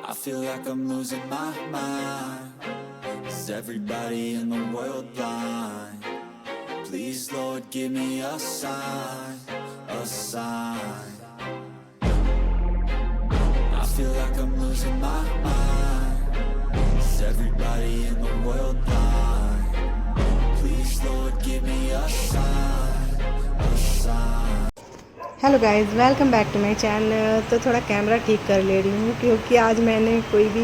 I feel like I'm losing my mind. Is everybody in the world blind? Please, Lord, give me a sign, a sign. I feel like I'm losing my mind. Is everybody in the world blind? Please, Lord, give me a sign, a sign. Hello guys, welcome back to my channel. तो थोड़ा camera ठीक कर ले रही हूँ क्योंकि आज मैंने कोई भी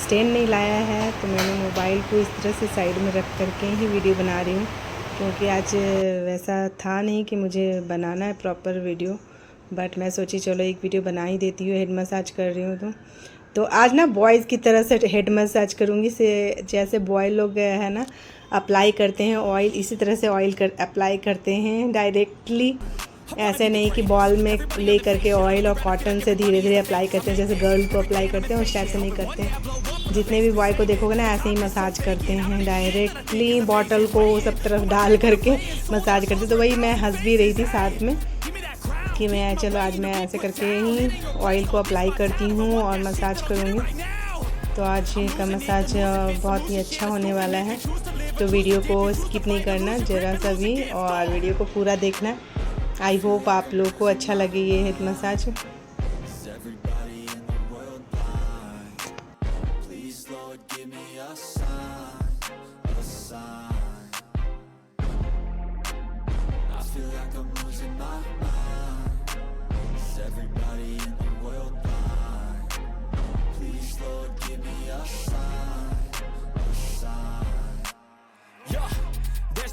स्टैंड नहीं लाया है, तो मैंने मोबाइल को इस तरह से साइड में रख करके ही वीडियो बना रही हूँ क्योंकि आज वैसा था नहीं कि मुझे बनाना है प्रॉपर वीडियो, बट मैं सोची चलो एक वीडियो बना ही देती हूँ। हेड मसाज कर रही हूँ तो आज ना बॉयज़ की तरह से हेड मसाज करूँगी, से जैसे बॉय लोग है ना अप्लाई करते हैं ऑयल, इसी तरह से ऑयल अप्लाई करते हैं डायरेक्टली। ऐसे नहीं कि बॉल में ले करके ऑयल और कॉटन से धीरे धीरे अप्लाई करते हैं जैसे गर्ल को अप्लाई करते हैं, उस टाइप से नहीं करते हैं। जितने भी बॉय को देखोगे ना ऐसे ही मसाज करते हैं, डायरेक्टली बॉटल को सब तरफ डाल करके मसाज करते। तो वही मैं हंस भी रही थी साथ में कि मैं चलो आज मैं ऐसे करके ही ऑयल को अप्लाई करती हूँ और मसाज करूँगी। तो आज का मसाज बहुत ही अच्छा होने वाला है, तो वीडियो को स्किप नहीं करना ज़रा सा भी और वीडियो को पूरा देखना। आई होप आप लोग को अच्छा लगे ये head massage.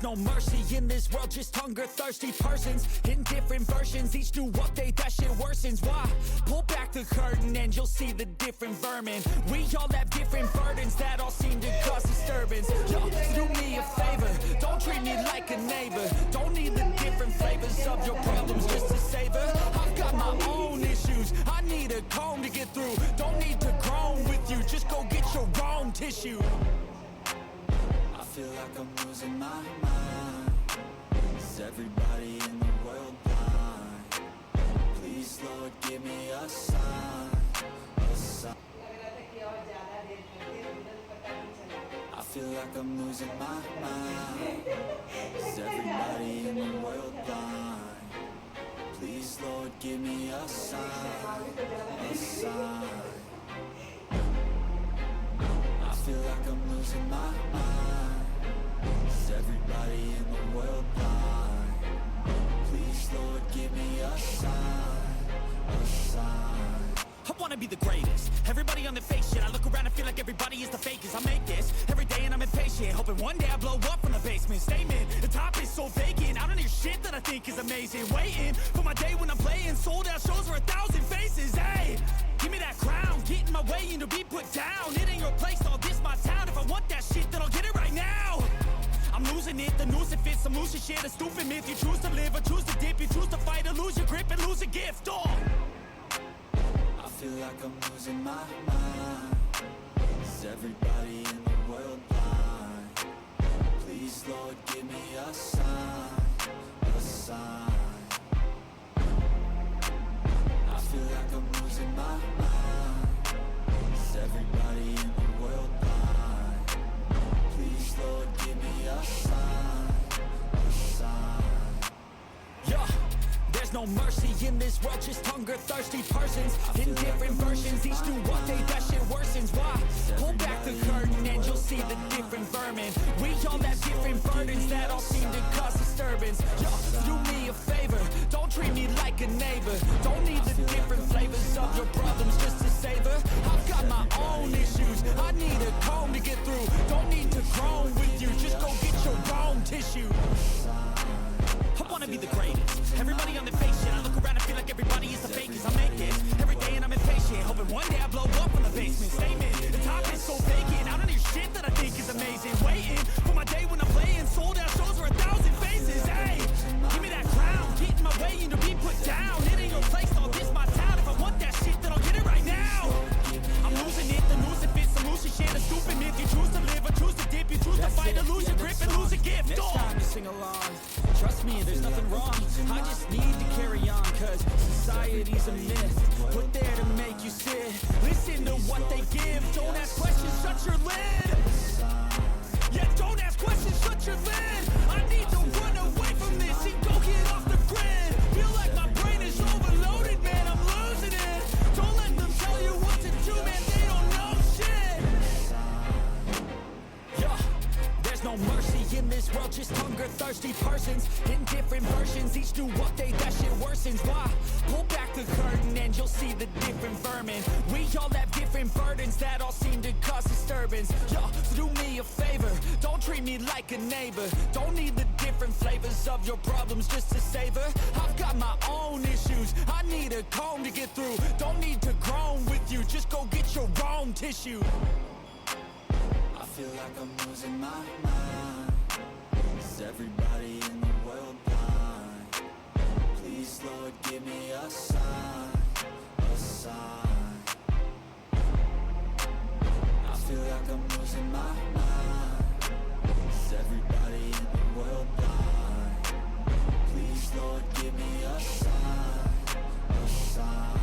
No mercy in this world, just hunger thirsty persons in different versions, each new update that shit worsens. Why? Pull back the curtain and you'll see the different vermin. We all have different burdens that all seem to cause disturbance. Yo, do me a favor, don't treat me like a neighbor. Don't need the different flavors of your problems just to savor. I've got my own issues, I need a comb to get through. Don't need to groan with you, just go get your own tissue. I feel like I'm losing my mind. Is everybody in the world blind? Please, Lord, give me a sign, a sign. I feel like I'm losing my mind. Is everybody in the world blind? Please, Lord, give me a sign, a sign. I feel like I'm losing my mind. Is everybody in the world blind? Please, Lord, give me a sign, a sign. I wanna be the greatest. Everybody on the fake shit. I look around and feel like everybody is the fakest. I make this every day and I'm impatient, hoping one day I blow up from the basement. Statement, the top is so vacant. I don't hear shit that I think is amazing. Waiting for my day when I'm playing sold out shows for 1,000 faces. Hey, give me that crown, get in my way and to be put down. It ain't your place, all this my town. If I want that shit, then I'll get it right now. I'm losing it, the noose it fits, I'm losing shit. A stupid myth, you choose to live or choose to dip. You choose to fight or lose your grip and lose a gift. Oh, I feel like I'm losing my mind. Is everybody in the world blind? Please, Lord, give me a sign, a sign. I feel like I'm losing my mind. Is everybody in the world blind? Please, Lord, give me a sign, a sign. yeah. There's no mercy in this world, just hunger thirsty persons in different versions, each new update that shit worsens. Why? Pull back the curtain and you'll see the different vermin. We all have different burdens that all seem to cause disturbance. Yo, do me a favor, don't treat me like a neighbor. Don't need the different flavors of your problems just to savor. I've got my own issues, I need a comb to get through. Don't need to groan with you, just go get your own tissue. I wanna be the greatest. Everybody on the fake shit. I look around and feel like everybody is the fakest. I make this every day and I'm impatient, hoping one day I blow up from the basement. Statement, the top is so vacant. I don't hear shit that I think is amazing. Waiting for my day when I'm playing sold out shows for 1,000 faces. Hey, give me that crown, get in my way and to be put down. It ain't your place, all this my town. If I want that shit, then I'll get it right now. I'm losing it, the noose it fits, I'm losing shit. A stupid myth, you choose to live or choose to dip. You choose to fight or lose your grip and lose a gift. Next time you sing along, Trust me, there's nothing wrong. shut your lid. Yeah, don't ask questions, shut your lid. I need to run away from this and go get off the grid. Feel like my brain is overloaded, man, I'm losing it. Don't let them tell you what to do, man, they don't know shit. Yeah, there's no mercy in this world, just hunger-thirsty persons in different versions. Each new update, that shit worsens. Why? Pull back the curtain and you'll see the different vermin. We all have different burdens that all seem to cause disturbance. Yo, so do me a favor, don't treat me like a neighbor. Don't need the different flavors of your problems just to savor. I've got my own issues, I need a comb to get through. Don't need to groan with you, just go get your own tissue. I feel like I'm losing my mind. Is everybody in the world blind? Please, Lord, give me a sign, a sign. I feel like I'm losing my mind. Is everybody in the world blind? Please, Lord, give me a sign, a sign.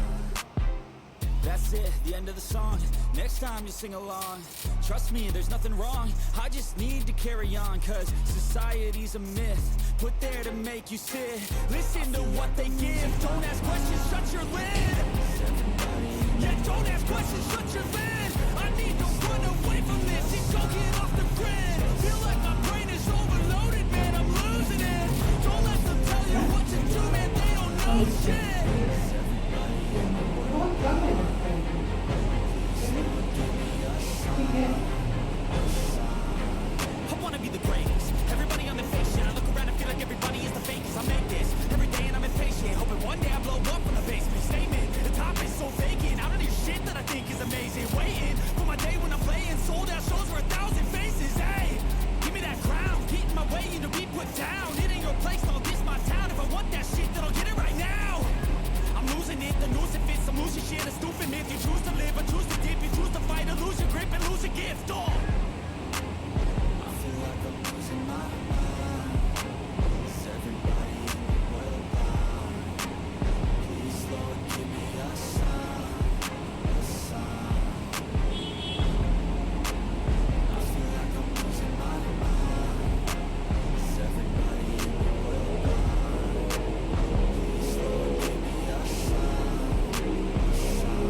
That's it, the end of the song. Next time you sing along, trust me, there's nothing wrong. I just need to carry on, cause society's a myth put there to make you sit. Listen to what they give, don't ask questions, shut your lid. Yeah, don't ask questions, shut your lid. I need to run away from this and go get off the grid. Feel like my brain is overloaded, man, I'm losing it. Don't let them tell you what to do, man, they don't know shit. I wanna be the greatest. Everybody on the face shit. I look around and feel like everybody is the fakest. I make this every day and I'm impatient, hoping one day I blow up from the basement. Statement, the top is so vacant. I don't hear shit that I think is amazing. Waiting for my day when I'm playing sold out shows for 1,000 faces. Hey, give me that crown, get in my way and to be put down. It ain't your place, no, this my town. If I want that shit, then I'll get it right now. I'm losing it, the noose it fits. I'm losing shit, a stupid myth. You choose to live or choose to dip. You choose to fight or lose your grip and lose a gift. Oh. I feel like I'm losing my mind. Is everybody in the world blind? Please, Lord, give me a sign, a sign. I feel like I'm losing my mind. Is everybody in the world blind? Please, Lord, give me a sign, a sign.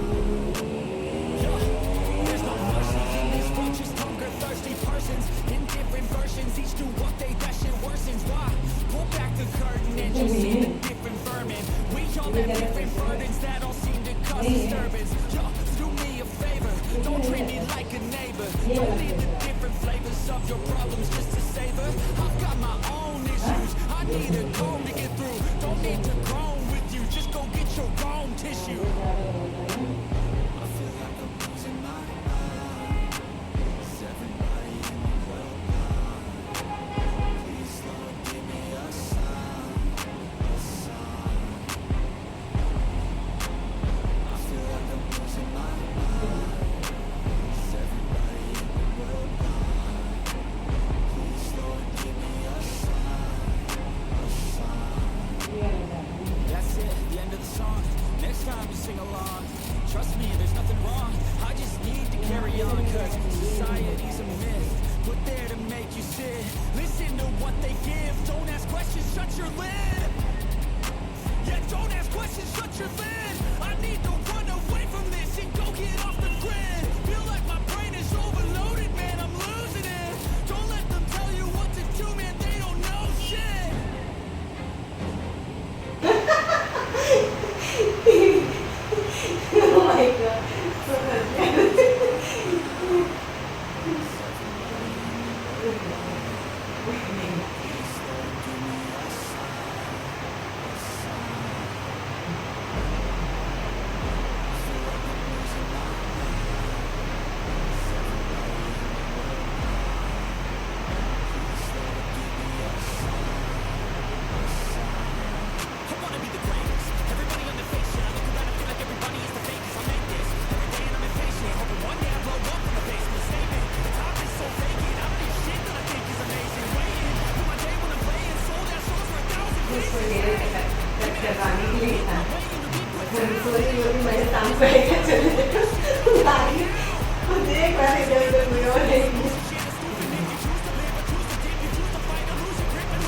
There's no mercy in this world, just hunger-thirsty persons in different versions. Each new update, that shit worsens. Why? Pull back the curtain and you'll see the different vermin. We all have different burdens that all seem to cause disturbance. Yo, do me a favor, don't treat me like a neighbor. Don't need the different flavors of your problems just to savor. I've got my own issues, I need a comb to get through. Don't need to groan with you, just go get your own tissue. I feel like I'm losing my mind. Is everybody in the world blind? Please, Lord, give me a sign, a sign. I feel like I'm losing my mind. Is everybody in the world blind? Please, Lord, give me a sign, a sign. That's it, the end of the song. Next time you sing along, trust me, there's nothing wrong. I just need to carry on, cause society's a myth put there to make you sit. Listen to what they give, don't ask questions, shut your lid. Yeah, don't ask questions, shut your lid. I need to run away from this and go get off the grid. Feel like my brain is overloaded, man, I'm losing it. Don't let them tell you what to do, man, they don't know shit. Oh my god. So I wanna be the greatest. Everybody on the face shit. I look around and feel like everybody is the fakest. I make this every day and I'm impatient, hoping one day I blow up from the basement. Statement, the top is so vacant. I don't hear shit that I think is amazing. Waiting for my day when I'm playing sold out shows for 1,000 faces. करवाने के लिए था सोची वो भी मेरे काम को लेकर चले गाड़ी देख रहे थे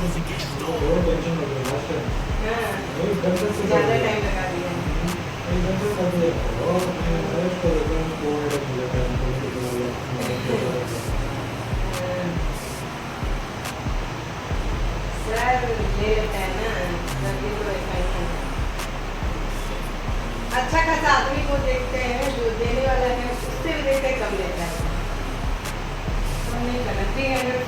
बहुत टेंशन हो गया लास्ट टाइम। हाँ, नहीं एकदम से ज़्यादा टाइम लगा दिया। एकदम से कर दिया और मैं अरेस्ट कर देता हूँ फोन अटैक हो जाता है सर ले लेता है ना, जल्दी तो ऐसा ही है। अच्छा खासा आदमी को देखते हैं, जो देने वाला है उससे भी देखते कम लेता है, कम नहीं करना। 300